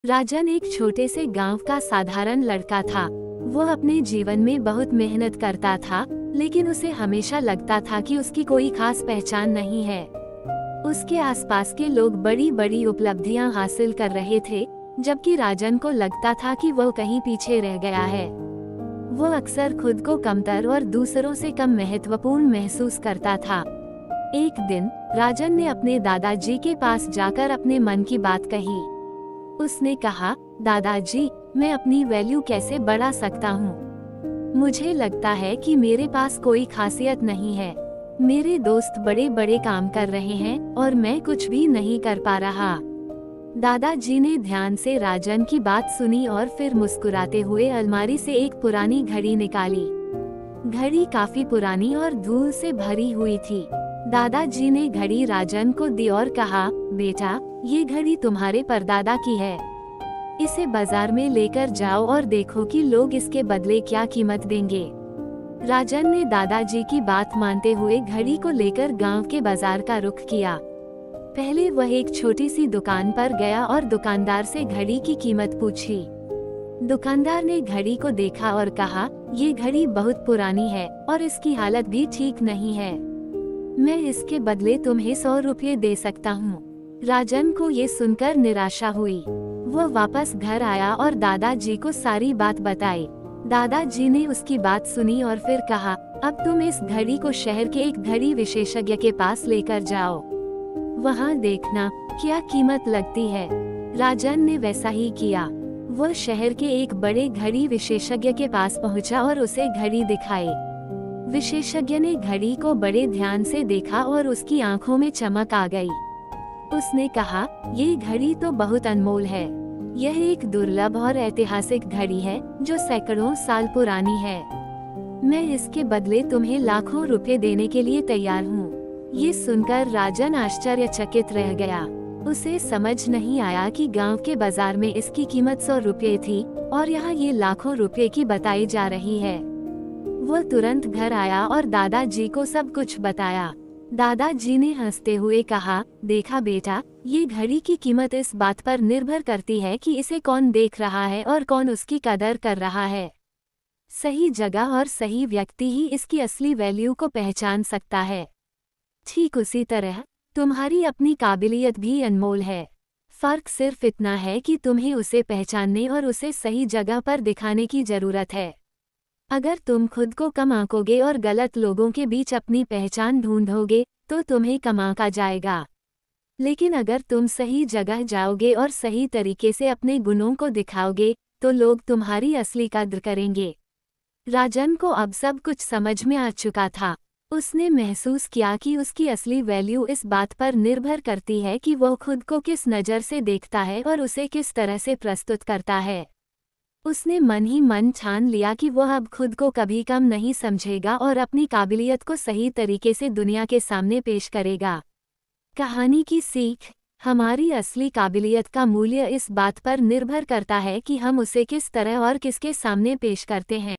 राजन एक छोटे से गांव का साधारण लड़का था। वो अपने जीवन में बहुत मेहनत करता था, लेकिन उसे हमेशा लगता था कि उसकी कोई खास पहचान नहीं है। उसके आसपास के लोग बड़ी बड़ी उपलब्धियां हासिल कर रहे थे, जबकि राजन को लगता था कि वो कहीं पीछे रह गया है। वो अक्सर खुद को कमतर और दूसरों से कम महत्वपूर्ण महसूस करता था। एक दिन राजन ने अपने दादाजी के पास जाकर अपने मन की बात कही। उसने कहा, दादाजी, मैं अपनी वैल्यू कैसे बढ़ा सकता हूँ? मुझे लगता है कि मेरे पास कोई खासियत नहीं है। मेरे दोस्त बड़े बड़े काम कर रहे हैं और मैं कुछ भी नहीं कर पा रहा। दादाजी ने ध्यान से राजन की बात सुनी और फिर मुस्कुराते हुए अलमारी से एक पुरानी घड़ी निकाली। घड़ी काफी पुरानी और धूल से भरी हुई थी। दादाजी ने घड़ी राजन को दी और कहा, बेटा, ये घड़ी तुम्हारे परदादा की है। इसे बाजार में लेकर जाओ और देखो कि लोग इसके बदले क्या कीमत देंगे। राजन ने दादाजी की बात मानते हुए घड़ी को लेकर गांव के बाजार का रुख किया। पहले वह एक छोटी सी दुकान पर गया और दुकानदार से घड़ी की कीमत पूछी। दुकानदार ने घड़ी को देखा और कहा, ये घड़ी बहुत पुरानी है और इसकी हालत भी ठीक नहीं है। मैं इसके बदले तुम्हें 100 रुपये दे सकता हूँ। राजन को ये सुनकर निराशा हुई। वो वापस घर आया और दादाजी को सारी बात बताई। दादाजी ने उसकी बात सुनी और फिर कहा, अब तुम इस घड़ी को शहर के एक घड़ी विशेषज्ञ के पास लेकर जाओ। वहाँ देखना क्या कीमत लगती है। राजन ने वैसा ही किया। वो शहर के एक बड़े घड़ी विशेषज्ञ के पास पहुँचा और उसे घड़ी दिखाई। विशेषज्ञ ने घड़ी को बड़े ध्यान से देखा और उसकी आंखों में चमक आ गई। उसने कहा, ये घड़ी तो बहुत अनमोल है। यह एक दुर्लभ और ऐतिहासिक घड़ी है जो सैकड़ों साल पुरानी है। मैं इसके बदले तुम्हें लाखों रुपए देने के लिए तैयार हूँ। ये सुनकर राजन आश्चर्यचकित रह गया। उसे समझ नहीं आया कि गांव के बाजार में इसकी कीमत 100 रुपये थी और यहाँ ये लाखों रुपए की बताई जा रही है। वो तुरंत घर आया और दादाजी को सब कुछ बताया। दादाजी ने हंसते हुए कहा, देखा बेटा, ये घड़ी की कीमत इस बात पर निर्भर करती है कि इसे कौन देख रहा है और कौन उसकी कदर कर रहा है। सही जगह और सही व्यक्ति ही इसकी असली वैल्यू को पहचान सकता है। ठीक उसी तरह तुम्हारी अपनी काबिलियत भी अनमोल है। फर्क सिर्फ इतना है कि तुम्हें उसे पहचानने और उसे सही जगह पर दिखाने की जरूरत है। अगर तुम खुद को कम आंकोगे और गलत लोगों के बीच अपनी पहचान ढूंढोगे तो तुम्हें कम आंका जाएगा। लेकिन अगर तुम सही जगह जाओगे और सही तरीके से अपने गुणों को दिखाओगे तो लोग तुम्हारी असली कद्र करेंगे। राजन को अब सब कुछ समझ में आ चुका था। उसने महसूस किया कि उसकी असली वैल्यू इस बात पर निर्भर करती है कि वो खुद को किस नज़र से देखता है और उसे किस तरह से प्रस्तुत करता है। उसने मन ही मन ठान लिया कि वह अब खुद को कभी कम नहीं समझेगा और अपनी काबिलियत को सही तरीके से दुनिया के सामने पेश करेगा। कहानी की सीख, हमारी असली काबिलियत का मूल्य इस बात पर निर्भर करता है कि हम उसे किस तरह और किसके सामने पेश करते हैं।